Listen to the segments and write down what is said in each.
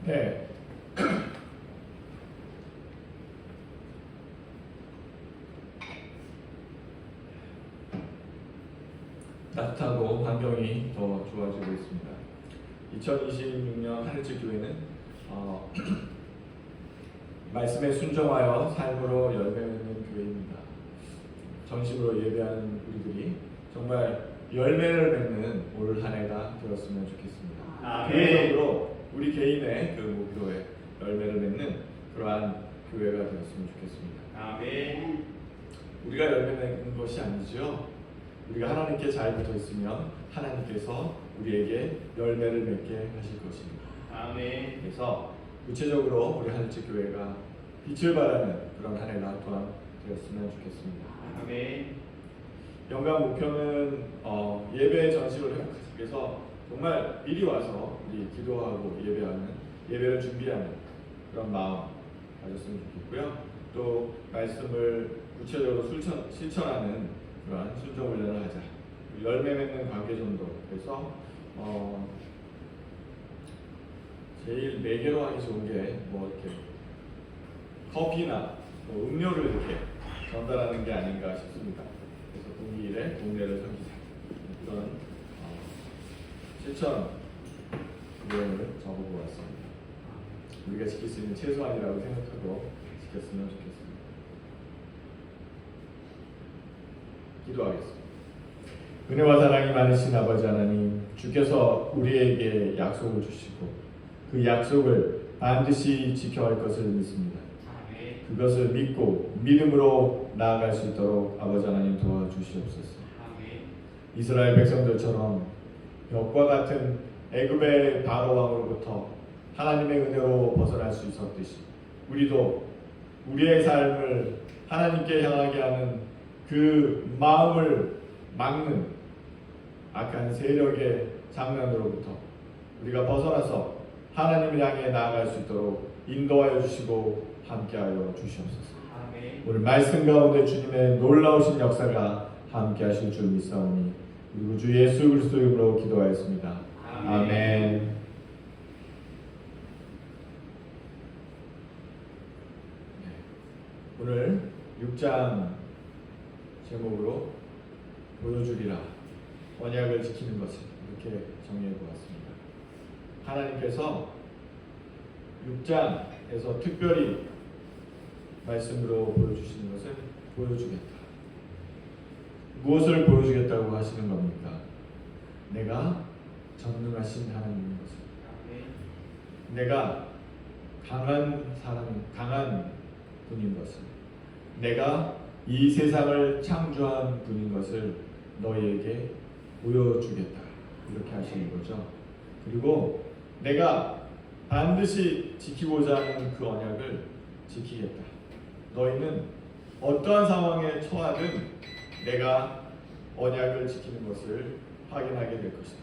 네. 따뜻하고 환경이 더 좋아지고 있습니다. 2026년 하늘집 교회는 말씀에 순종하여 삶으로 열매 맺는 교회입니다. 전심으로 예배하는 우리들이 정말 열매를 맺는 올 한 해가 되었으면 좋겠습니다. 개인적으로 우리 개인의 그 목표에 열매를 맺는 그러한 교회가 되었으면 좋겠습니다. 아멘. 우리가 열매 맺는 것이 아니죠. 우리가 하나님께 잘 붙어 있으면 하나님께서 우리에게 열매를 맺게 하실 것입니다. 아멘. 그래서 구체적으로 우리 하늘집 교회가 빛을 발하는 그런 한 해가 또한 되었으면 좋겠습니다. 아멘. 연간 목표는 예배 전식을 회복하기 위해서 정말 미리 와서 우리 기도하고 예배를 준비하는 그런 마음 가졌으면 좋겠고요. 또 말씀을 구체적으로 실천하는 그러한 순종 훈련을 하자. 열매 맺는 관계 정도. 그래서 제일 매개로 하기 좋은 게 뭐 이렇게 커피나 뭐 음료를 이렇게 전달하는 게 아닌가 싶습니다. 그래서 동기일에 동네를 섬기자. 그런 실천 내용을 적어보 왔습니다. 우리가 지킬 수 있는 최소한이라고 생각하고 지켰으면 좋겠습니다. 기도하겠습니다. 은혜와 사랑이 많으신 아버지 하나님, 주께서 우리에게 약속을 주시고 그 약속을 반드시 지켜갈 것을 믿습니다. 그것을 믿고 믿음으로 나아갈 수 있도록 아버지 하나님 도와주시옵소서. 이스라엘 백성들처럼 벽과 같은 애굽의 바로 왕으로부터 하나님의 은혜로 벗어날 수 있었듯이 우리도 우리의 삶을 하나님께 향하게 하는 그 마음을 막는 악한 세력의 장난으로부터 우리가 벗어나서 하나님을 향해 나아갈 수 있도록 인도하여 주시고 함께하여 주시옵소서. 아멘. 오늘 말씀 가운데 주님의 놀라우신 역사가 함께하실 줄 믿사오니 그리고 주 예수 그리스도 이름으로 기도하였습니다. 아멘. 오늘 6장 제목으로 보여주리라 언약을 지키는 것을 이렇게 정리해 보았습니다. 하나님께서 6장에서 특별히 말씀으로 보여주시는 것은 보여주겠다. 무엇을 보여주겠다고 하시는 겁니까? 내가 전능하신 하나님인 것을, 내가 강한 분인 것을, 내가 이 세상을 창조한 분인 것을 너희에게 보여주겠다. 이렇게 하시는 거죠. 그리고 내가 반드시 지키고자 하는 그 언약을 지키겠다. 너희는 어떠한 상황에 처하든 내가 언약을 지키는 것을 확인하게 될 것이다.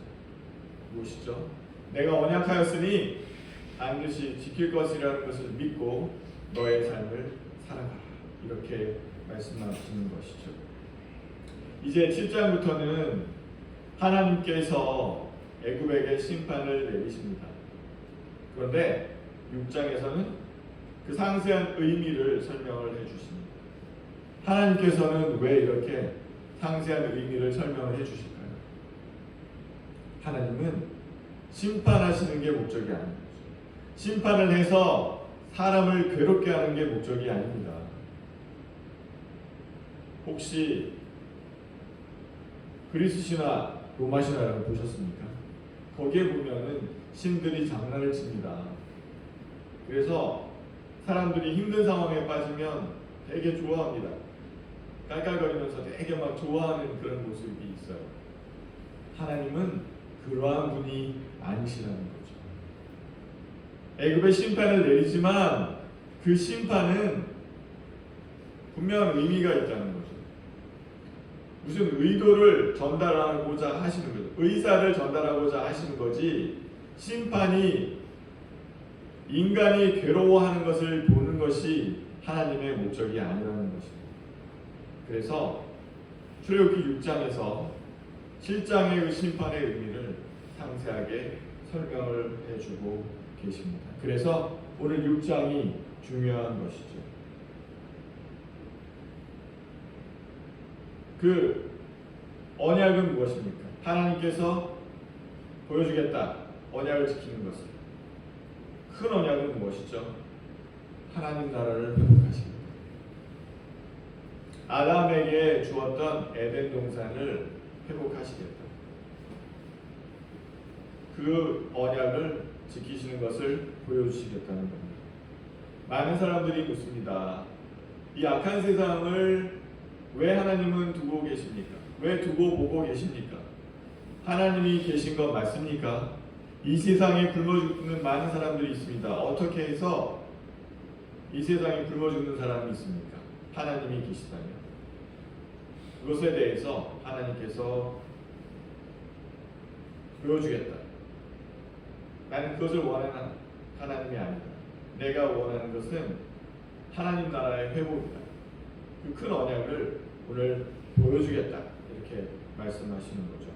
무엇이죠? 내가 언약하였으니 반드시 지킬 것이라는 것을 믿고 너의 삶을 살아가라. 이렇게 말씀하시는 것이죠. 이제 7장부터는 하나님께서 애굽에게 심판을 내리십니다. 그런데 6장에서는 그 상세한 의미를 설명을 해주십니다. 하나님께서는 왜 이렇게 상세한 의미를 설명을 해주실까요? 하나님은 심판하시는 게 목적이 아닙니다. 심판을 해서 사람을 괴롭게 하는 게 목적이 아닙니다. 혹시 그리스 신화, 로마 신화를 보셨습니까? 거기에 보면은 신들이 장난을 칩니다. 그래서 사람들이 힘든 상황에 빠지면 되게 좋아합니다. 깔깔거리면서 되게 막 좋아하는 그런 모습이 있어요. 하나님은 그러한 분이 아니시라는 거죠. 애굽의 심판을 내리지만 그 심판은 분명한 의미가 있다는 거죠. 무슨 의도를 전달하고자 하시는 거죠. 의사를 전달하고자 하시는 거지, 심판이 인간이 괴로워하는 것을 보는 것이 하나님의 목적이 아니라는 것입니다. 그래서 출애굽기 6장에서 7장의 심판의 의미를 상세하게 설명을 해주고 계십니다. 그래서 오늘 6장이 중요한 것이죠. 그 언약은 무엇입니까? 하나님께서 보여주겠다. 언약을 지키는 것은. 큰 언약은 무엇이죠? 하나님 나라를 회복하십니다. 아담에게 주었던 에덴 동산을 회복하시겠다. 그 언약을 지키시는 것을 보여주시겠다는 겁니다. 많은 사람들이 묻습니다. 이 악한 세상을 왜 하나님은 두고 계십니까? 왜 두고 보고 계십니까? 하나님이 계신 것 맞습니까? 이 세상에 굶어 죽는 많은 사람들이 있습니다. 어떻게 해서 이 세상에 굶어 죽는 사람이 있습니까? 하나님이 계시다면. 그것에 대해서 하나님께서 보여주겠다. 나는 그것을 원하는 하나님이 아니다. 내가 원하는 것은 하나님 나라의 회복이다. 그 큰 언약을 오늘 보여주겠다. 이렇게 말씀하시는 거죠.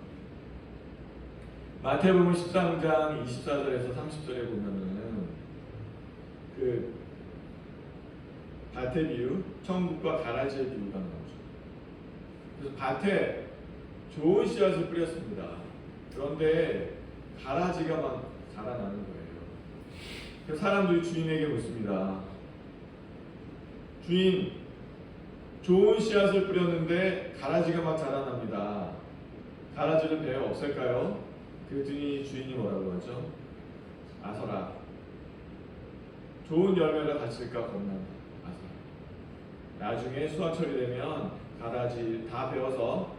마태복음 13장 24절에서 30절에 보면은 그 밭의 비유, 천국과 가라지의 비유가 나오죠. 그래서 밭에 좋은 씨앗을 뿌렸습니다. 그런데 가라지가 막 자라나는 거예요. 그래서 사람들이 주인에게 묻습니다. 주인, 좋은 씨앗을 뿌렸는데 가라지가 막 자라납니다. 가라지는 배에 없을까요? 그랬더니 주인이 뭐라고 하죠? 아서라. 좋은 열매가 닫힐까 겁난다. 아서라. 나중에 수확철이 되면 가라지 다 베어서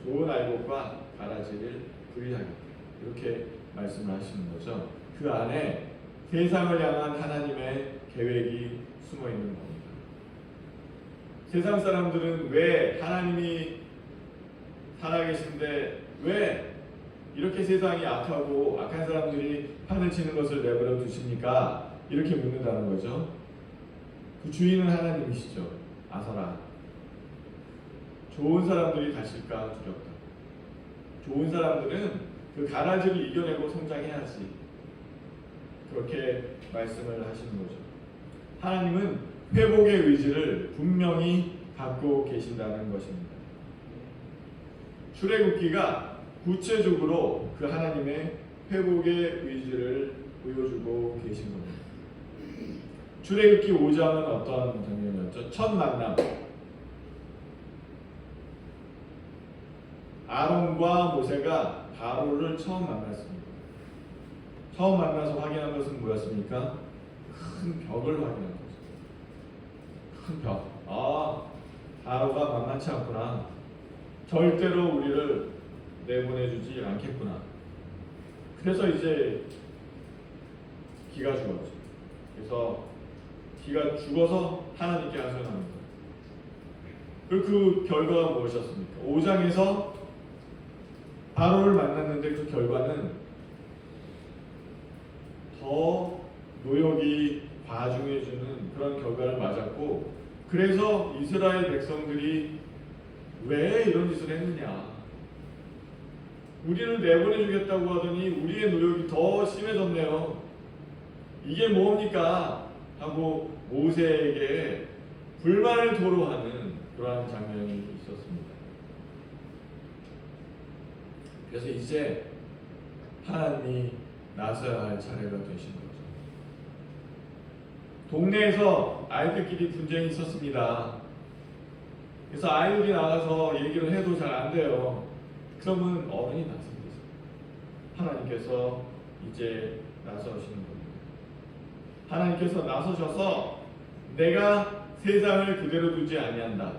좋은 알곡과 가라지를 분리하겠다. 이렇게 말씀을 하시는 거죠. 그 안에 세상을 향한 하나님의 계획이 숨어 있는 겁니다. 세상 사람들은 왜 하나님이 살아계신데 왜 이렇게 세상이 악하고 악한 사람들이 판을 치는 것을 내버려 두십니까? 이렇게 묻는다는 거죠. 그 주인은 하나님이시죠. 아서라. 좋은 사람들이 가실까 두렵다. 좋은 사람들은 그 가라지를 이겨내고 성장해야지. 그렇게 말씀을 하시는 거죠. 하나님은 회복의 의지를 분명히 갖고 계신다는 것입니다. 출애굽기가 구체적으로 그 하나님의 회복의 의지를 보여주고 계신 겁니다. 출애굽기 5장은 어떤 장면이었죠? 첫 만남. 아론과 모세가 바로를 처음 만났습니다. 처음 만나서 확인한 것은 뭐였습니까? 큰 벽을 확인한 거죠. 큰 벽. 바로가 만만치 않구나. 절대로 우리를 내보내주지 않겠구나. 그래서 이제 기가 죽었죠. 그래서 기가 죽어서 하나님께 하소연합니다. 그리고 그 결과가 무엇이었습니까? 5장에서 바로를 만났는데 그 결과는 더 노역이 과중해주는 그런 결과를 맞았고, 그래서 이스라엘 백성들이 왜 이런 짓을 했느냐, 우리를 내보내주겠다고 하더니 우리의 노역이 더 심해졌네요, 이게 뭡니까? 하고 모세에게 불만을 토로하는 그러한 장면이 있었습니다. 그래서 이제 하나님이 나서야 할 차례가 되신 거죠. 동네에서 아이들끼리 분쟁이 있었습니다. 그래서 아이들이 나가서 얘기를 해도 잘 안 돼요. 그러면 어른이 나섭니다. 하나님께서 이제 나서시는 겁니다. 하나님께서 나서셔서 내가 세상을 그대로 두지 아니한다.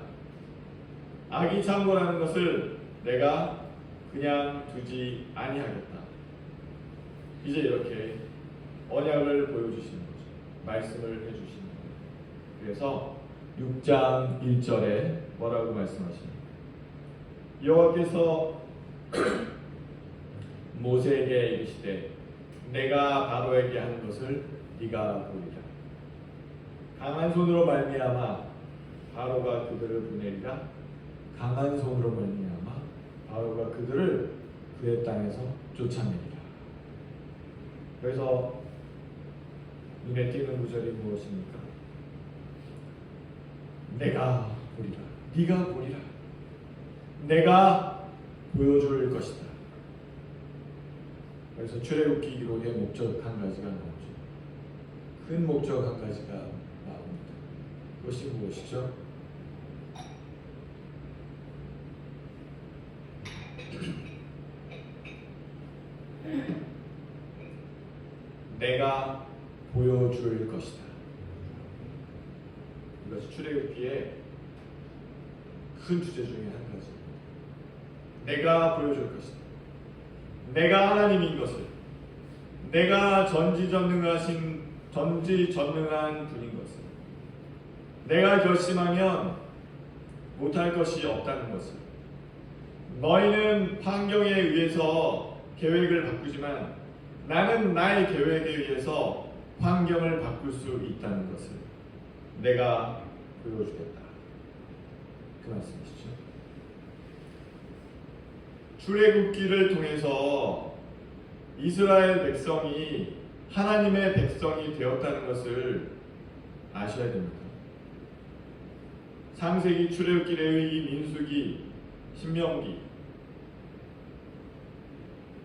악이 창궐하는 것을 내가 그냥 두지 아니하겠다. 이제 이렇게 언약을 보여주시는 거죠. 말씀을 해주시는 거예요. 그래서 6장 1절에 뭐라고 말씀하십니까? 여호와께서 모세에게 이르시되 내가 바로에게 하는 것을 네가 보리라. 강한 손으로 말미암아 바로가 그들을 보내리라. 강한 손으로 말미암아 바로가 그들을 그의 땅에서 쫓아내리라. 그래서 눈에 띄는 구절이 무엇입니까? 내가 보리라. 네가 보리라. 내가 보여줄 것이다. 그래서 출애굽기 기록의 목적 한 가지가 나오죠. 큰 목적 한 가지가 나옵니다. 그것이 무엇이죠? 내가 보여줄 것이다. 이것이 출애굽기의 큰 주제 중에 한 가지입니다. 내가 보여줄 것이다. 내가 하나님인 것을, 내가 전지전능한 분인 것을, 내가 결심하면 못할 것이 없다는 것을, 너희는 환경에 의해서 계획을 바꾸지만 나는 나의 계획에 의해서 환경을 바꿀 수 있다는 것을 내가 보여주겠다. 그 말씀이시죠. 출애굽기를 통해서 이스라엘 백성이 하나님의 백성이 되었다는 것을 아셔야 됩니다. 창세기, 출애굽기, 레위기, 민수기, 신명기,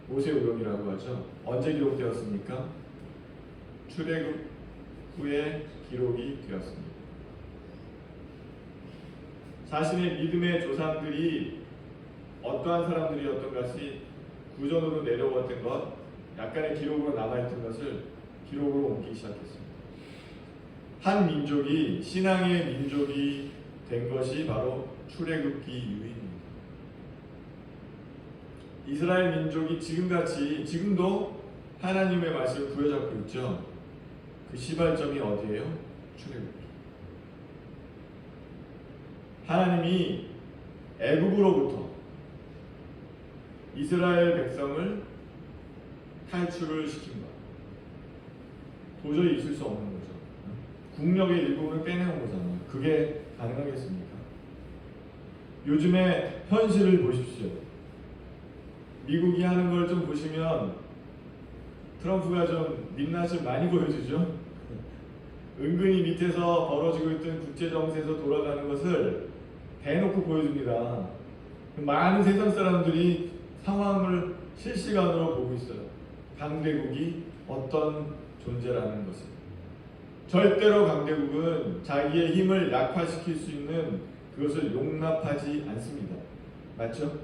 모세오경이라고 하죠. 언제 기록되었습니까? 출애굽 후에 기록이 되었습니다. 자신의 믿음의 조상들이 어떠한 사람들이었던 것이 구전으로 내려왔던 것, 약간의 기록으로 남아있던 것을 기록으로 옮기기 시작했습니다. 한 민족이 신앙의 민족이 된 것이 바로 출애굽기 이후입니다. 이스라엘 민족이 지금같이 지금도 하나님의 말씀을 부여잡고 있죠. 그 시발점이 어디예요? 출애굽기. 하나님이 애굽으로부터 이스라엘 백성을 탈출을 시킨 것. 도저히 있을 수 없는 거죠. 국력의 일부분을 빼내온 거잖아요. 그게 가능하겠습니까? 요즘에 현실을 보십시오. 미국이 하는 걸 좀 보시면 트럼프가 좀 민낯을 많이 보여주죠. 은근히 밑에서 벌어지고 있던 국제정세에서 돌아가는 것을 대놓고 보여줍니다. 많은 세상 사람들이 상황을 실시간으로 보고 있어요. 강대국이 어떤 존재라는 것을. 절대로 강대국은 자기의 힘을 약화시킬 수 있는 그것을 용납하지 않습니다. 맞죠?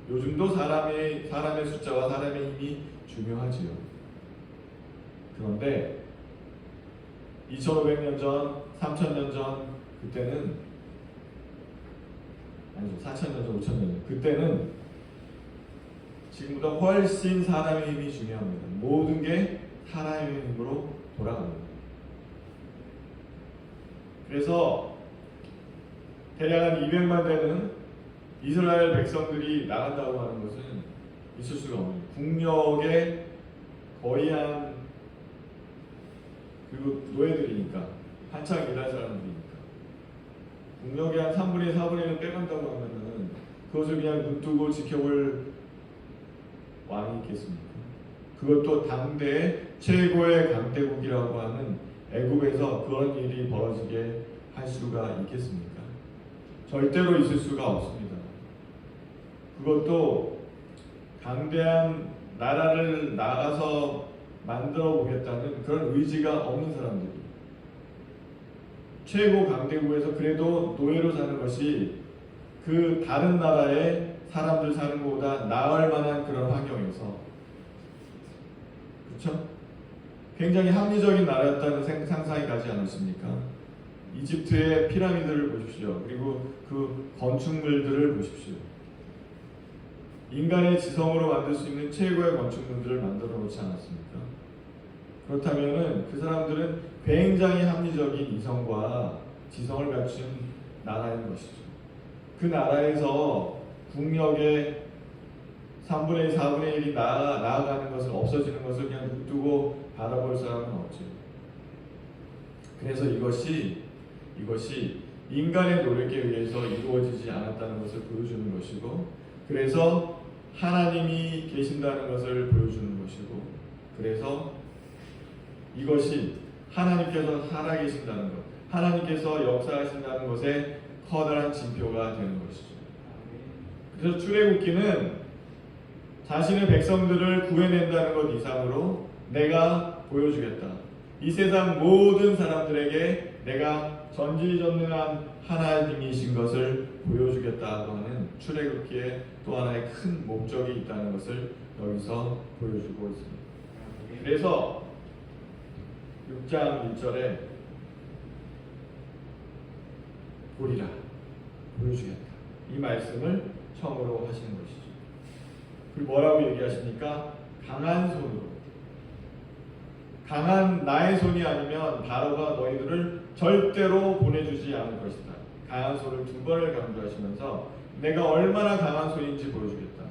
요즘도 사람의 숫자와 사람의 힘이 중요하지요. 그런데 2500년 전, 3000년 전 그때는 아니죠. 4000년 전, 5000년 전 그때는 지금보다 훨씬 사람의 힘이 중요합니다. 모든 게 사람의 힘으로 돌아갑니다. 그래서 대략 한 200만 되는 이스라엘 백성들이 나간다고 하는 것은 있을 수가 없는 국력의 거의 한 그리고 노예들이니까 한창 일할 사람들이니까 국력의 한 3분의 4분의 1을 빼간다고 하면은 그것을 그냥 눈뜨고 지켜볼 왕이 있겠습니까? 그것도 당대의 최고의 강대국이라고 하는 애굽에서 그런 일이 벌어지게 할 수가 있겠습니까? 절대로 있을 수가 없습니다. 그것도 강대한 나라를 나가서 만들어 보겠다는 그런 의지가 없는 사람들이 최고 강대국에서 그래도 노예로 사는 것이 그 다른 나라의 사람들 사는 것보다 나을 만한 그런 환경에서 그렇죠? 굉장히 합리적인 나라였다는 상상이 가지 않았습니까? 이집트의 피라미드를 보십시오. 그리고 그 건축물들을 보십시오. 인간의 지성으로 만들 수 있는 최고의 건축물들을 만들어 놓지 않았습니까? 그렇다면 그 사람들은 굉장히 합리적인 이성과 지성을 갖춘 나라인 것이죠. 그 나라에서 국력의 3분의 1, 4분의 1이 나아가는 것을 없어지는 것을 그냥 눕두고 바라볼 사람은 없죠. 그래서 이것이 인간의 노력에 의해서 이루어지지 않았다는 것을 보여주는 것이고, 그래서 하나님이 계신다는 것을 보여주는 것이고, 그래서 이것이 하나님께서 살아계신다는 것, 하나님께서 역사하신다는 것에 커다란 징표가 되는 것이죠. 그래서 출애굽기는 자신의 백성들을 구해낸다는 것 이상으로 내가 보여주겠다. 이 세상 모든 사람들에게 내가 전지전능한 하나님이신 것을 보여주겠다고 하는 출애굽기에 또 하나의 큰 목적이 있다는 것을 여기서 보여주고 있습니다. 그래서 6장 1절에 보리라, 보여주겠다, 이 말씀을 처음으로 하시는 것이죠. 그리고 뭐라고 얘기하십니까? 강한 손으로, 강한 나의 손이 아니면 바로가 너희들을 절대로 보내주지 않을 것이다. 강한 손을 두 번을 강조하시면서 내가 얼마나 강한 손인지 보여주겠다.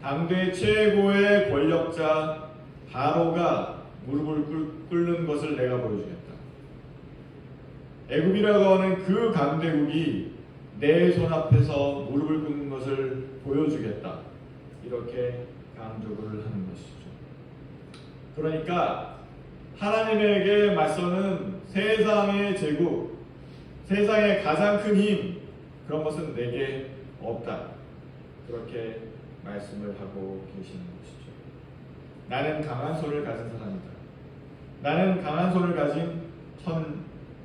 당대 최고의 권력자 바로가 무릎을 꿇는 것을 내가 보여주겠다. 애굽이라고 하는 그 강대국이 내 손 앞에서 무릎을 꿇는 것을 보여주겠다. 이렇게 강조를 하는 것이죠. 그러니까 하나님에게 맞서는 세상의 제국, 세상의 가장 큰 힘, 그런 것은 내게 없다. 그렇게 말씀을 하고 계시는 것이죠. 나는 강한 손을 가진 사람이다. 나는 강한 손을 가진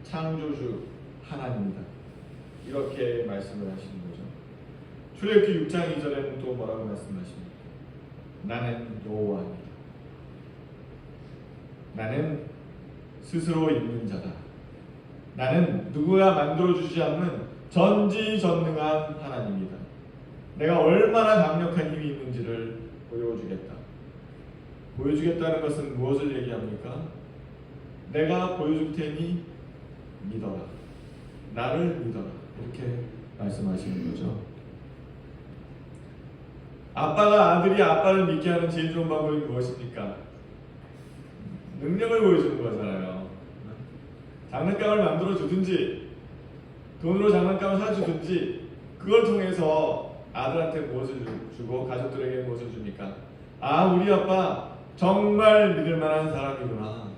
창조주 하나님이다. 이렇게 말씀을 하시는 거죠. 출애굽기 6장 2절에는 또 뭐라고 말씀하십니까? 나는 여호와입니다. 나는 스스로 있는 자다. 나는 누구가 만들어주지 않는 전지전능한 하나님이다. 내가 얼마나 강력한 힘이 있는지를 보여주겠다. 보여주겠다는 것은 무엇을 얘기합니까? 내가 보여줄 테니 믿어라. 나를 믿어라. 이렇게 말씀하시는 거죠. 아빠가 아들이 아빠를 믿게 하는 제일 좋은 방법이 무엇입니까? 능력을 보여주는 거잖아요. 장난감을 만들어 주든지 돈으로 장난감을 사주든지 그걸 통해서 아들한테 무엇을 주고 가족들에게 무엇을 줍니까? 아, 우리 아빠 정말 믿을 만한 사람이구나.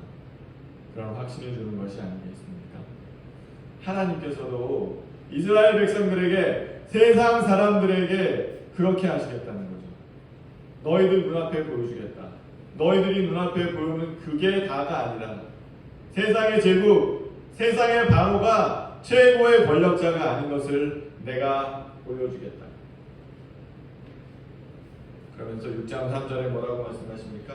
그런 확신을 주는 것이 아니겠습니까? 하나님께서도 이스라엘 백성들에게, 세상 사람들에게 그렇게 하시겠다는 거죠. 너희들 눈앞에 보여주겠다. 너희들이 눈앞에 보이는 그게 다가 아니라 세상의 제국, 세상의 바로가 최고의 권력자가 아닌 것을 내가 보여주겠다. 그러면서 6장 3절에 뭐라고 말씀하십니까?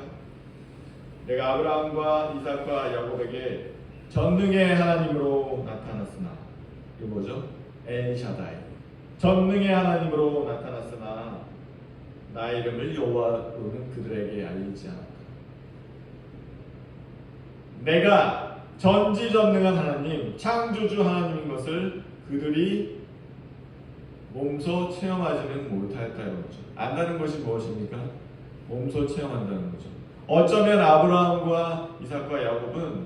내가 아브라함과 이삭과 야곱에게 전능의 하나님으로 나타났으나, 이게 뭐죠? 엘샤다이, 전능의 하나님으로 나타났으나 나의 이름을 여호와로는 그들에게 알리지 않았다. 내가 전지전능한 하나님, 창조주 하나님인 것을 그들이 몸소 체험하지는 못했다 이런 거죠. 안다는 것이 무엇입니까? 몸소 체험한다는 거죠. 어쩌면 아브라함과 이삭과 야곱은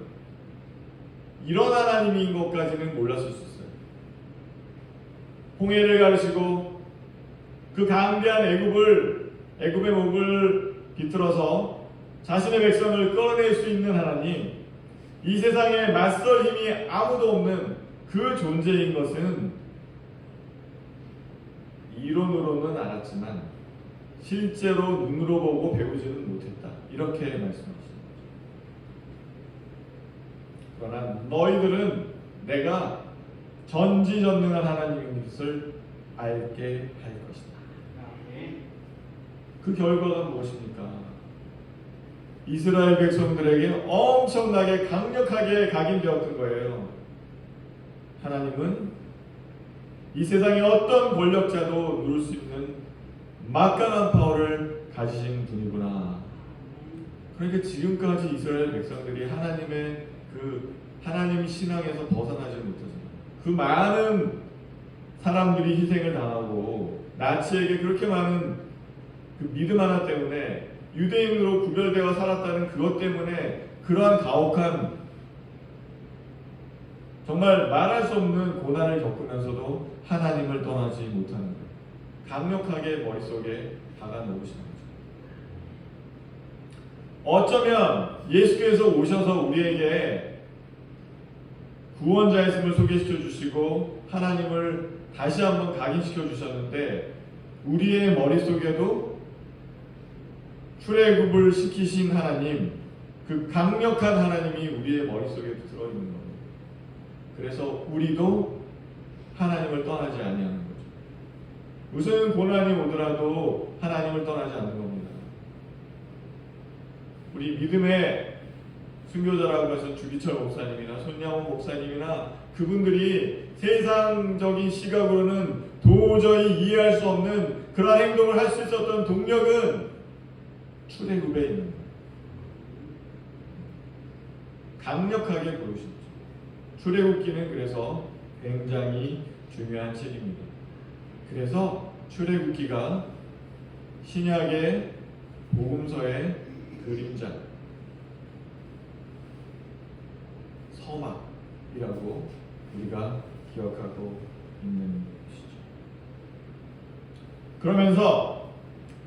이런 하나님인 것까지는 몰랐을 수 있어요. 홍해를 가르시고 그 강대한 애굽의 목을 비틀어서 자신의 백성을 끌어낼 수 있는 하나님, 이 세상에 맞설 힘이 아무도 없는 그 존재인 것은 이론으로는 알았지만 실제로 눈으로 보고 배우지는 못했다. 이렇게 말씀하십니다. 그러나 너희들은 내가 전지전능한 하나님인 것을 알게 할 것이다. 그 결과가 무엇입니까? 이스라엘 백성들에게 엄청나게 강력하게 각인되었던 거예요. 하나님은 이 세상의 어떤 권력자도 누를 수 있는 막강한 파워를 가지신 분이구나. 그러니까 지금까지 이스라엘 백성들이 하나님의 그 하나님 신앙에서 벗어나지 못하잖아요. 그 많은 사람들이 희생을 당하고 나치에게 그렇게 많은 그 믿음 하나 때문에 유대인으로 구별되어 살았다는 그것 때문에 그러한 가혹한, 정말 말할 수 없는 고난을 겪으면서도 하나님을 떠나지 못하는 거예요. 강력하게 머릿속에 박아 놓으시는 거죠. 어쩌면 예수께서 오셔서 우리에게 구원자이심을 소개시켜 주시고 하나님을 다시 한번 각인시켜 주셨는데 우리의 머릿속에도 출애굽을 시키신 하나님, 그 강력한 하나님이 우리의 머릿속에 들어있는 겁니다. 그래서 우리도 하나님을 떠나지 아니하는 거죠. 무슨 고난이 오더라도 하나님을 떠나지 않는 겁니다. 우리 믿음의 순교자라고 해서 주기철 목사님이나 손양호 목사님이나 그분들이 세상적인 시각으로는 도저히 이해할 수 없는 그런 행동을 할 수 있었던 동력은 출애굽에 있는 거예요. 강력하게 보여주셨죠. 출애굽기는 그래서 굉장히 중요한 책입니다. 그래서 출애굽기가 신약의 복음서의 그림자, 서막이라고 우리가 기억하고 있는 것이죠. 그러면서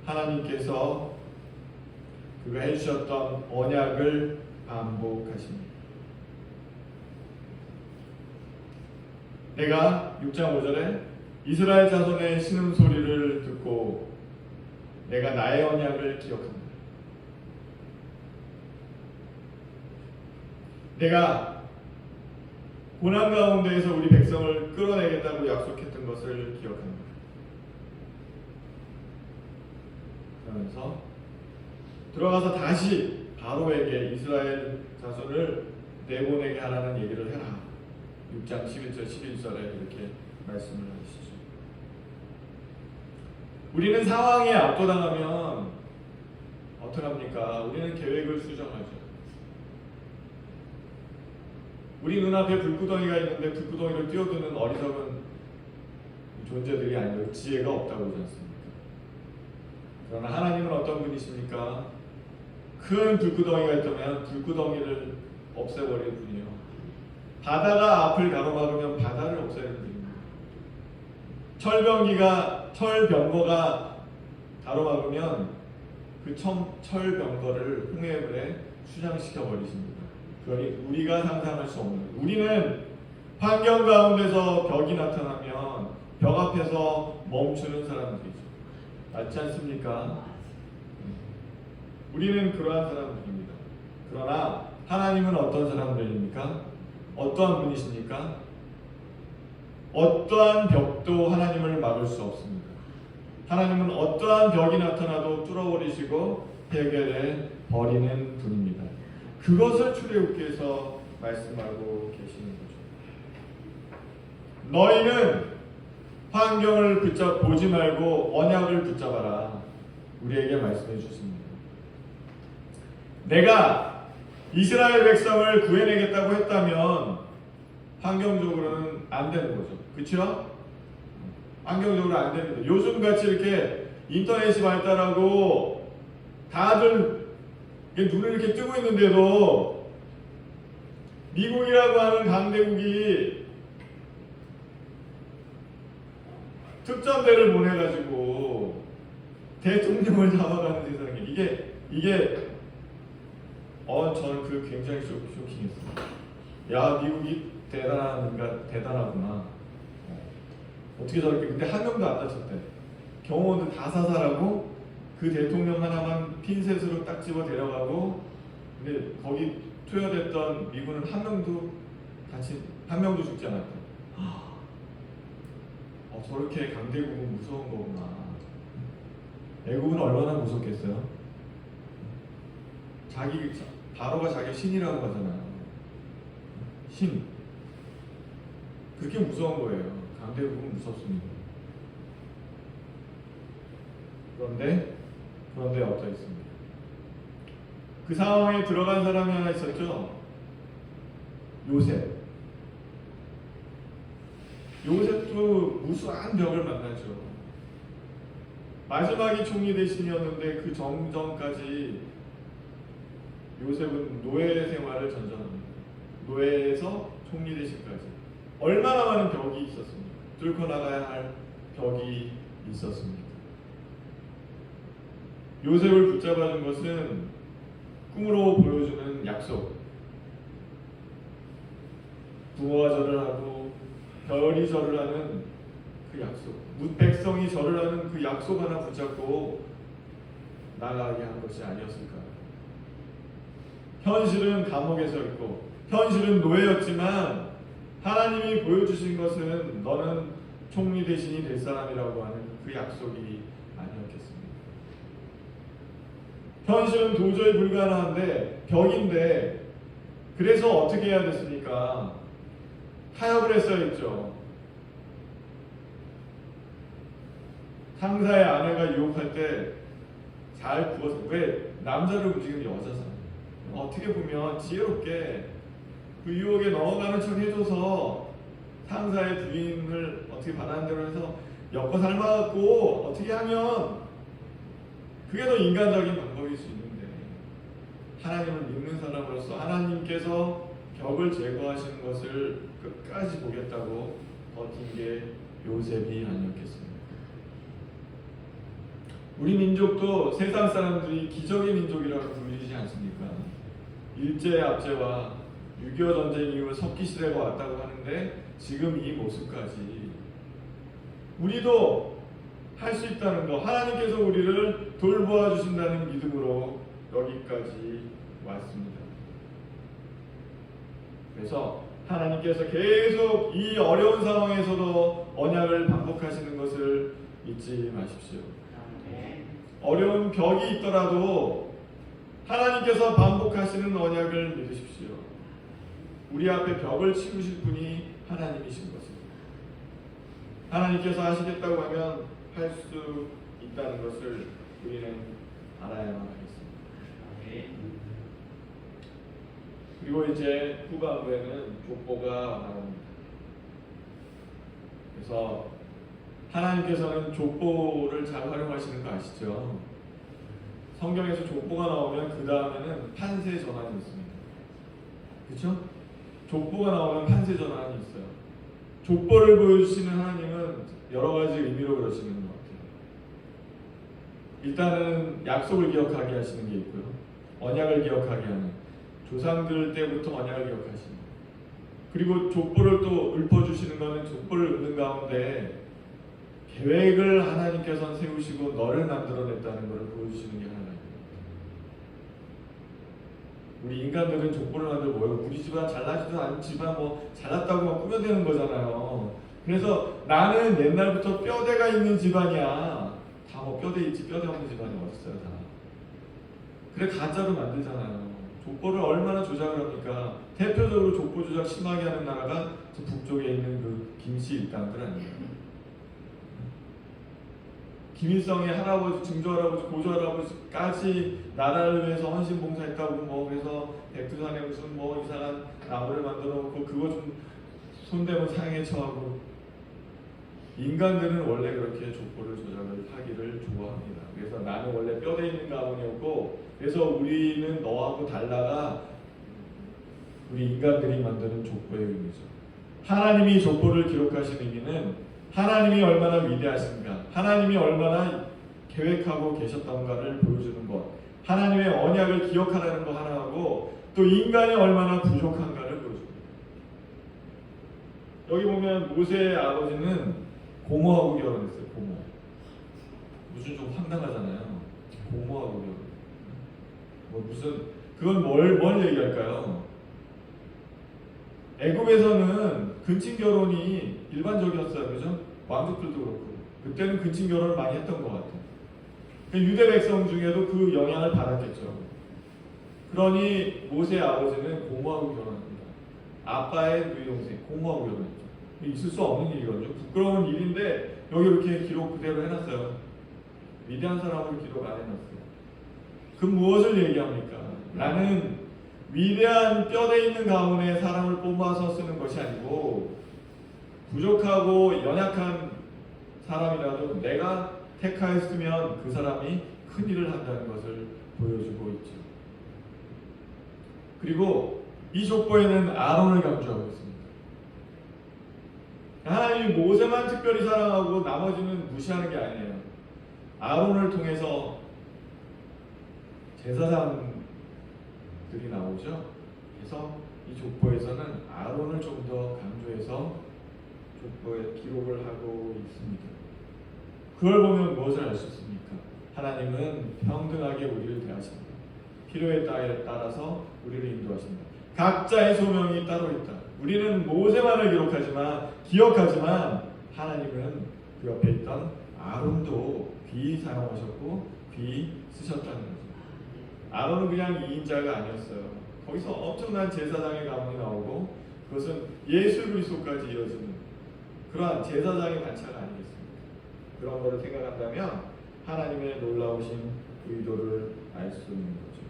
하나님께서 그가 해주셨던 언약을 반복하십니다. 내가 6장 5절에 이스라엘 자손의 신음소리를 듣고 내가 나의 언약을 기억한다. 내가 고난 가운데에서 우리 백성을 끌어내겠다고 약속했던 것을 기억합니다. 그러면서 들어가서 다시 바로에게 이스라엘 자손을 내보내게 하라는 얘기를 해라. 6장 11절 11절에 이렇게 말씀을 하시죠. 우리는 상황에 압도당하면 어떡합니까? 우리는 계획을 수정하죠. 우리 눈앞에 불구덩이가 있는데 불구덩이를 뛰어드는 어리석은 존재들이 아니고 지혜가 없다고 그러지 않습니까? 그러나 하나님은 어떤 분이십니까? 큰 불구덩이가 있다면 불구덩이를 없애버릴 분이요. 바다가 앞을 가로막으면 바다를 없애는 분입니다. 철병거가 가로막으면 그 철병거를 홍해물에 수장시켜 버리십니다. 그러니 우리가 상상할 수 없는, 우리는 환경 가운데서 벽이 나타나면 벽 앞에서 멈추는 사람들이죠. 맞지 않습니까? 우리는 그러한 사람들입니다. 그러나 하나님은 어떤 사람들입니까? 어떠한 분이십니까? 어떠한 벽도 하나님을 막을 수 없습니다. 하나님은 어떠한 벽이 나타나도 뚫어버리시고 해결해 버리는 분입니다. 그것을 출애굽기에서 말씀하고 계시는 거죠. 너희는 환경을 보지 말고 언약을 붙잡아라. 우리에게 말씀해 주십니다. 내가 이스라엘 백성을 구해내겠다고 했다면 환경적으로는 안 되는 거죠. 그렇죠? 환경적으로 안 됩니다. 요즘같이 이렇게 인터넷이 발달하고 다들 눈을 이렇게 뜨고 있는데도 미국이라고 하는 강대국이 특전대를 보내가지고 대통령을 잡아가는 세상에 이게 저는 그 굉장히 쇼킹했어요. 야, 미국이 대단하구나. 어떻게 저렇게, 근데 한 명도 안 다쳤대. 경호원들 다 사살하고 그 대통령 하나만 핀셋으로 딱 집어 데려가고, 근데 거기 투여됐던 미군은 한 명도 죽지 않았다. 저렇게 강대국은 무서운 거구나. 애국은 얼마나 무섭겠어요? 바로가 자기 신이라고 하잖아요. 신. 그렇게 무서운 거예요. 강대국은 무섭습니다. 그런데 어떠했습니까? 그 상황에 들어간 사람이 하나 있었죠. 요셉도 무수한 벽을 만나죠. 마지막이 총리 대신이었는데 그 정전까지 요셉은 노예 생활을 전전합니다. 노예에서 총리 대신까지 얼마나 많은 벽이 있었습니까? 뚫고 나가야 할 벽이 있었습니다. 요셉을 붙잡아 준 것은 꿈으로 보여주는 약속. 부모가 절을 하고 별이 절을 하는 그 약속, 백성이 절을 하는 그 약속 하나 붙잡고 나가게 한 것이 아니었을까. 현실은 감옥에서 있고 현실은 노예였지만 하나님이 보여주신 것은 너는 총리 대신이 될 사람이라고 하는 그 약속이 아니었겠습니까? 현실은 도저히 불가능한데 벽인데 그래서 어떻게 해야 됐습니까? 타협을 했어야 했죠. 상사의 아내가 유혹할 때 잘 구워서, 왜 남자를 움직이는 여자잖아요. 어떻게 보면 지혜롭게 그 유혹에 넘어가는 척 해줘서 상사의 부인을 어떻게 바라는 대로 해서 엮어 삶아갖고 어떻게 하면 그게 더 인간적인 방법일 수 있는데, 하나님을 믿는 사람으로서 하나님께서 벽을 제거하시는 것을 끝까지 보겠다고 버틴 게 요셉이 아니었겠습니까? 우리 민족도 세상 사람들이 기적의 민족이라고 불리지 않습니까? 일제압제와 6.25 전쟁 이후 석기 시대가 왔다고 하는데 지금 이 모습까지 우리도 할 수 있다는 거, 하나님께서 우리를 돌보아 주신다는 믿음으로 여기까지 왔습니다. 그래서 하나님께서 계속 이 어려운 상황에서도 언약을 반복하시는 것을 잊지 마십시오. 어려운 벽이 있더라도 하나님께서 반복하시는 언약을 믿으십시오. 우리 앞에 벽을 치우실 분이 하나님이신 것입니다. 하나님께서 하시겠다고 하면 할 수 있다는 것을 우리는 알아야만 하겠습니다. 그리고 이제 후반부에는 족보가 나옵니다. 그래서 하나님께서는 족보를 잘 활용하시는 거 아시죠? 성경에서 족보가 나오면 그 다음에는 판세 전환이 있습니다. 그렇죠? 족보가 나오면 판세 전환이 있어요. 족보를 보여주시는 하나님은 여러 가지 의미로 그러시는 것 같아요. 일단은 약속을 기억하게 하시는 게 있고요. 언약을 기억하게 하는, 조상들 때부터 언약을 기억하시는, 그리고 족보를 또 읊어주시는 것은 족보를 읊는 가운데 계획을 하나님께서 세우시고 너를 만들어냈다는 것을 보여주시는 게 하나가 있습니다. 우리 인간들은 족보를 만들고 뭐예요? 우리 집안 잘나지도 않은 집안 뭐 잘났다고만 꾸며대는 거잖아요. 그래서 나는 옛날부터 뼈대가 있는 집안이야. 다 뭐 뼈대 있지 뼈대 없는 집안이 어딨어요 다. 그래 가짜로 만들잖아요. 족보를 얼마나 조작을 합니까? 대표적으로 족보 조작 심하게 하는 나라가 저 북쪽에 있는 그 김씨 일당들 아니에요. 김일성의 할아버지, 증조할아버지, 고조할아버지까지 나라를 위해서 헌신봉사했다고 뭐 그래서 백두산에 무슨 뭐 이상한 나무를 만들어 놓고 그거 좀 손대면 상해 처하고. 인간들은 원래 그렇게 족보를 조작을 하기를 좋아합니다. 그래서 나는 원래 뼈대 있는 가문이었고 그래서 우리는 너하고 달라가 우리 인간들이 만드는 족보의 의미죠. 하나님이 족보를 기록하신 의미는 하나님이 얼마나 위대하신가, 하나님이 얼마나 계획하고 계셨던가를 보여주는 것, 하나님의 언약을 기억하라는 거 하나하고 또 인간이 얼마나 부족한가를 보여줍니다. 여기 보면 모세의 아버지는 고모하고 결혼했어요. 고모. 무슨 좀 황당하잖아요. 고모하고 결혼. 뭐 무슨 그건 뭘 얘기할까요? 애굽에서는 근친 결혼이 일반적이었어요. 그죠? 왕족들도 그렇고. 그때는 근친 결혼을 많이 했던 것 같아요. 유대 백성 중에도 그 영향을 받았겠죠. 그러니 모세의 아버지는 고모하고 결혼합니다. 아빠의 누이 동생 고모하고 결혼했죠. 있을 수 없는 일이거든요. 부끄러운 일인데 여기 이렇게 기록 그대로 해놨어요. 위대한 사람을 기록 안 해놨어요. 그 무엇을 얘기합니까? 나는 위대한 뼈대 있는 가문에 사람을 뽑아서 쓰는 것이 아니고 부족하고 연약한 사람이라도 내가 택하였으면 그 사람이 큰 일을 한다는 것을 보여주고 있죠. 그리고 이 족보에는 아론을 강조하고 있습니다. 하나님이 모세만 특별히 사랑하고 나머지는 무시하는 게 아니에요. 아론을 통해서 제사장들이 나오죠. 그래서 이 족보에서는 아론을 좀 더 강조해서 족보에 기록을 하고 있습니다. 그걸 보면 무엇을 알 수 있습니까? 하나님은 평등하게 우리를 대하십니다. 필요에 따라서 우리를 인도하십니다. 각자의 소명이 따로 있다. 우리는 모세만을 기억하지만 하나님은 그 옆에 있던 아론도 귀히 사용하셨고 귀히 쓰셨다는 거죠. 아론은 그냥 2인자가 아니었어요. 거기서 엄청난 제사장의 가문이 나오고 그것은 예수 그리스도까지 이어지는 그러한 제사장의 반차가 아니겠습니까? 그런 거를 생각한다면 하나님의 놀라우신 의도를 알 수 있는 거죠.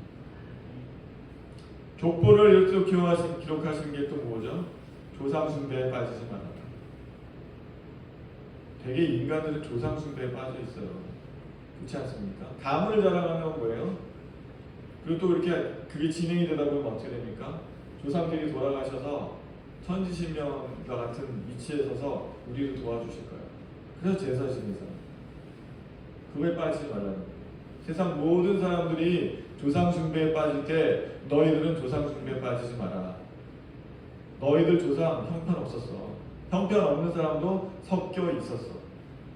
족보를 이렇게 기록하신 게 또 뭐죠? 조상 숭배에 빠지지 말아라. 되게 인간들은 조상 숭배에 빠져 있어요. 그렇지 않습니까? 가문을 자랑하는 건 뭐예요? 그리고 또 이렇게 그게 진행이 되다 보면 어떻게 됩니까? 조상들이 돌아가셔서 천지신명과 같은 위치에 서서 우리를 도와주실 거예요. 그래서 제사 지내는 사람. 그거에 빠지지 말라는 거예요. 세상 모든 사람들이 조상 숭배에 빠질 때 너희들은 조상 숭배에 빠지지 마라. 너희들 조상 형편없었어. 형편없는 사람도 섞여 있었어.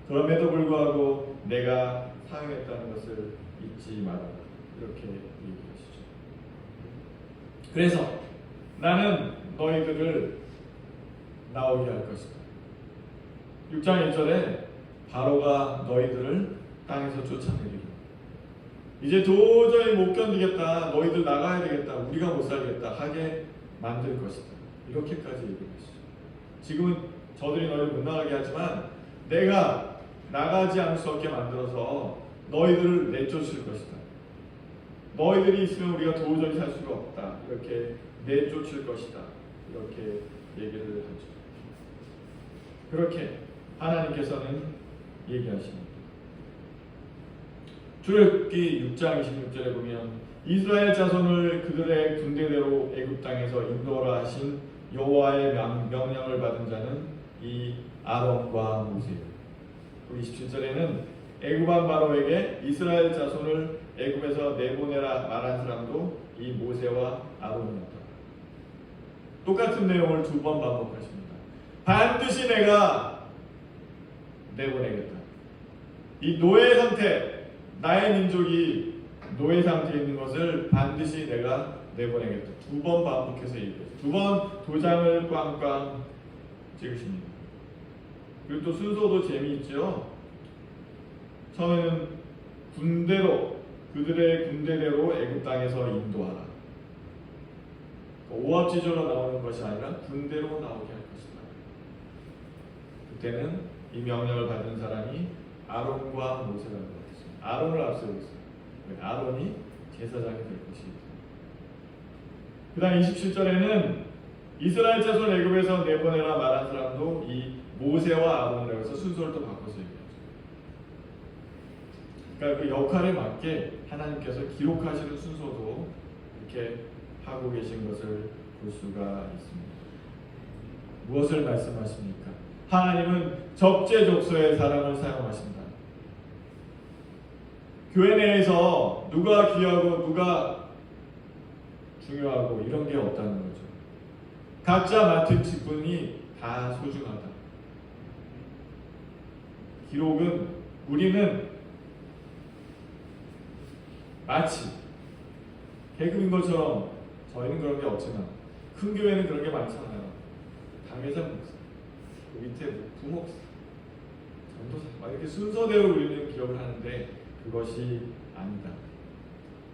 그럼에도 불구하고 내가 사용했다는 것을 잊지 마라. 이렇게 얘기하시죠. 그래서 나는 너희들을 나오게 할 것이다. 6장 1절에 바로가 너희들을 땅에서 쫓아내리라. 이제 도저히 못 견디겠다. 너희들 나가야 되겠다. 우리가 못 살겠다. 하게 만들 것이다. 이렇게까지 얘기하시죠. 지금은 저들이 너희를 못 나가게 하지만 내가 나가지 않을 수 없게 만들어서 너희들을 내쫓을 것이다. 너희들이 있으면 우리가 도저히 살 수가 없다. 이렇게 내쫓을 것이다. 이렇게 얘기를 하죠. 그렇게 하나님께서는 얘기하십니다. 출애굽기 6장 26절에 보면 이스라엘 자손을 그들의 군대대로 애굽 땅에서 인도하라 하신 여호와의 명령을 받은 자는 이 아론과 모세예요. 27절에는 애굽 왕 바로에게 이스라엘 자손을 애굽에서 내보내라 말한 사람도 이 모세와 아론이었다. 똑같은 내용을 두 번 반복하십니다. 반드시 내가 내보내겠다. 이 노예 상태, 나의 민족이 노예 상태에 있는 것을 반드시 내가 내보내겠다. 두 번 반복해서 얘기해요. 두 번 도장을 꽝꽝 찍으십니다. 그리고 또 순서도 재미있죠. 처음에는 군대로, 그들의 군대대로 애굽 땅에서 인도하라. 오합지졸로 나오는 것이 아니라 군대로 나오게 할 것이다. 그때는 이 명령을 받은 사람이 아론과 모세라는 것이죠. 아론을 앞세우고 있어요. 아론이 제사장이 될 것이다. 그 다음 27절에는 이스라엘 자손 애굽에서 내보내라 말한 사람도 이 모세와 아론이라고 해서 순서를 또 바꿔서 얘기하죠. 그러니까 그 역할에 맞게 하나님께서 기록하시는 순서도 이렇게 하고 계신 것을 볼 수가 있습니다. 무엇을 말씀하십니까? 하나님은 적재적소에 사람을 사용하신다. 교회 내에서 누가 귀하고 누가 중요하고 이런 게 없다는 거죠. 각자 맡은 직분이 다 소중하다. 기록은 우리는 마치 계급인 것처럼 저희는 그런 게 없지만 큰 교회는 그런 게 많잖아요. 당회장 목사, 그 밑에 부목사, 전도사 이렇게 순서대로 우리는 기록을 하는데 그것이 아니다.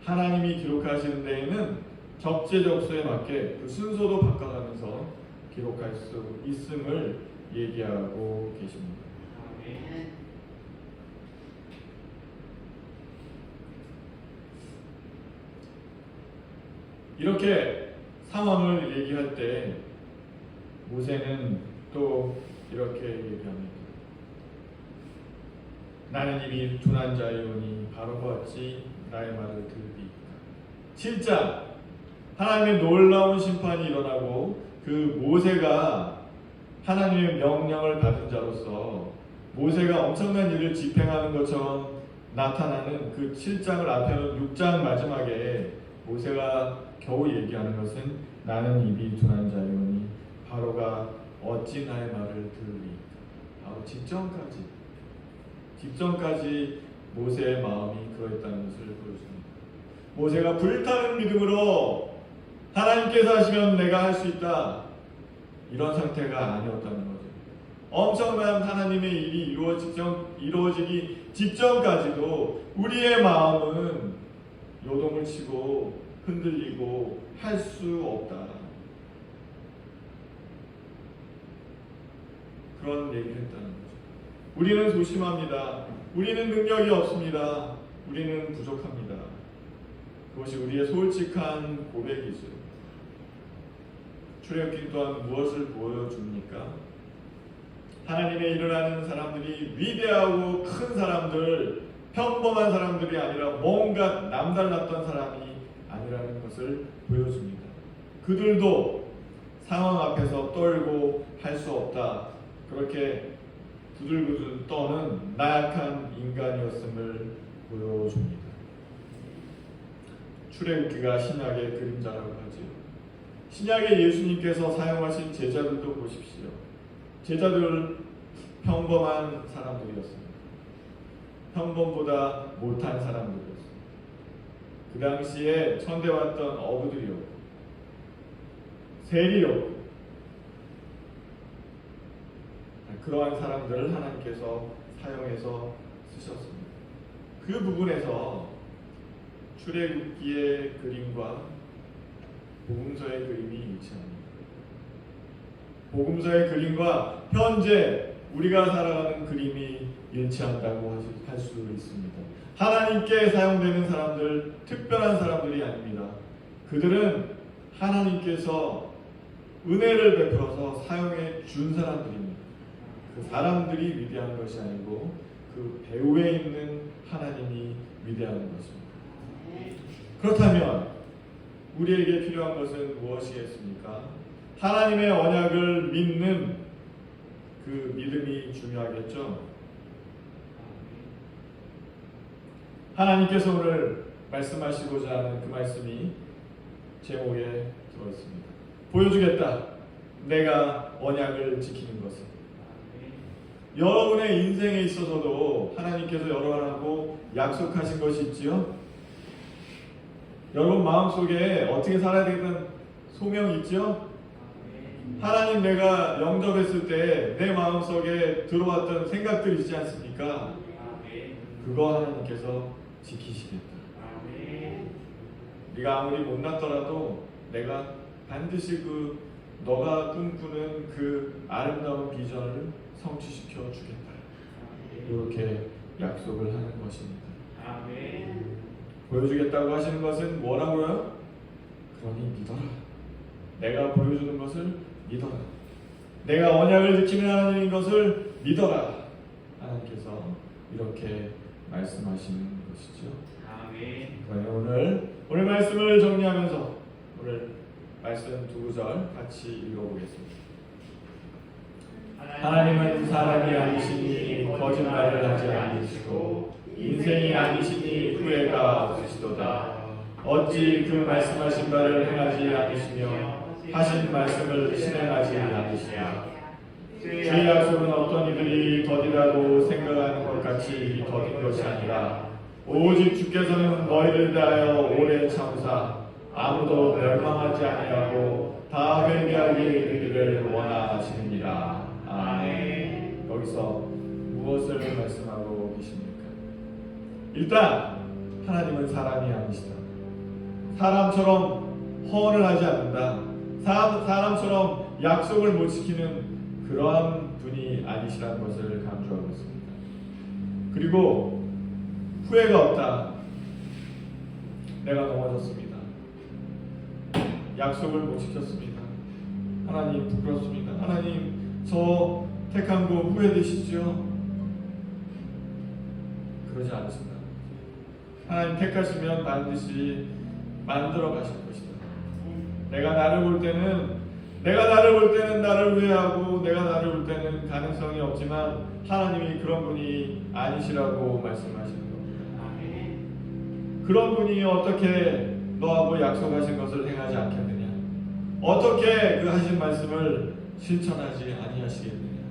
하나님이 기록하시는 데에는 적재적소에 맞게 그 순서도 바꿔가면서 기록할 수 있음을 얘기하고 계십니다. 이렇게 상황을 얘기할 때 모세는 또 이렇게 얘기합니다. 나는 이미 둔한 자이오니 바로가 어찌 나의 말을 들으리이까. 진짜 하나님의 놀라운 심판이 일어나고 그 모세가 하나님의 명령을 받은 자로서 모세가 엄청난 일을 집행하는 것처럼 나타나는 그 7장을 앞에는 6장 마지막에 모세가 겨우 얘기하는 것은 나는 입이 둔한 자이오니 바로가 어찌 나의 말을 들으리까. 바로 직전까지 모세의 마음이 그러했다는 것을 보여줍니다. 모세가 불타는 믿음으로 하나님께서 하시면 내가 할 수 있다, 이런 상태가 아니었다는 거죠. 엄청난 하나님의 일이 이루어지기 직전까지도 우리의 마음은 요동을 치고 흔들리고 할 수 없다, 그런 얘기를 했다는 거죠. 우리는 소심합니다. 우리는 능력이 없습니다. 우리는 부족합니다. 그것이 우리의 솔직한 고백이죠. 출애굽기 또한 무엇을 보여줍니까? 하나님의 일을 하는 사람들이 위대하고 큰 사람들, 평범한 사람들이 아니라 뭔가 남달랐던 사람이 아니라는 것을 보여줍니다. 그들도 상황 앞에서 떨고 할 수 없다, 그렇게 부들부들 떠는 나약한 인간이었음을 보여줍니다. 출애굽기가 신약의 그림자라고 하지요. 신약의 예수님께서 사용하신 제자들도 보십시오. 제자들 평범한 사람들이었습니다. 평범보다 못한 사람들이었습니다. 그 당시에 천대왔던 어부들이었고 세리였고 그러한 사람들을 하나님께서 사용해서 쓰셨습니다. 그 부분에서 출애굽기의 그림과 복음서의 그림이 일치합니다. 복음서의 그림과 현재 우리가 살아가는 그림이 일치한다고 할 수 있습니다. 하나님께 사용되는 사람들, 특별한 사람들이 아닙니다. 그들은 하나님께서 은혜를 베풀어서 사용해 준 사람들입니다. 그 사람들이 위대한 것이 아니고 그 배후에 있는 하나님이 위대한 것입니다. 그렇다면 우리에게 필요한 것은 무엇이겠습니까? 하나님의 언약을 믿는 그 믿음이 중요하겠죠. 하나님께서 오늘 말씀하시고자 하는 그 말씀이 제목에 들어있습니다. 보여주겠다, 내가 언약을 지키는 것을. 여러분의 인생에 있어서도 하나님께서 여러분하고 약속하신 것이 있지요. 여러분 마음속에 어떻게 살아야 되겠다는 소명이 있지요. 하나님, 내가 영접했을 때 내 마음속에 들어왔던 생각들이 있지 않습니까? 그거 하나님께서 지키시겠다. 네가 아무리 못났더라도 내가 반드시 너가 꿈꾸는 그 아름다운 비전을 성취시켜 주겠다, 이렇게 약속을 하는 것입니다. 보여주겠다고 하시는 것은 뭐라고요? 그러니 믿어라. 내가 보여주는 것을 믿어라. 내가 언약을 지키는 하나님인 것을 믿어라. 하나님께서 이렇게 말씀하시는 것이죠. 오늘 말씀을 정리하면서 오늘 말씀 두 구절 같이 읽어보겠습니다. 하나님은 사람이 아니시니 거짓말을 하지 않으시고 인생이 아니시니 후회가 없으시도다. 어찌 그 말씀하신 바를 행하지 않으시며 하신 말씀을 실행하지 않으시냐. 주의 약속은 어떤 이들이 더디다고 생각하는 것 같이 더딘 것이 아니라 오직 주께서는 너희를 대하여 오래 참으사 아무도 멸망하지 아니하고 다 회개하게 이르기를 원하시느니라. 아멘. 여기서 무엇을 말씀하고 계십니까? 일단 하나님은 사람이 아니시다. 사람처럼 허언을 하지 않는다. 사람처럼 약속을 못 지키는 그러한 분이 아니시라는 것을 강조하고 있습니다. 그리고 후회가 없다. 내가 넘어졌습니다. 약속을 못 지켰습니다. 하나님 부끄럽습니다. 하나님, 저 택한 거 후회되시죠? 그러지 않습니다. 하나님 택하시면 반드시 만들어 가실 것이다. 내가 나를 볼 때는 나를 후회하고 내가 나를 볼 때는 가능성이 없지만 하나님이 그런 분이 아니시라고 말씀하시는 겁니다. 그런 분이 어떻게 너하고 약속하신 것을 행하지 않겠느냐? 어떻게 그 하신 말씀을 실천하지 아니하시겠느냐?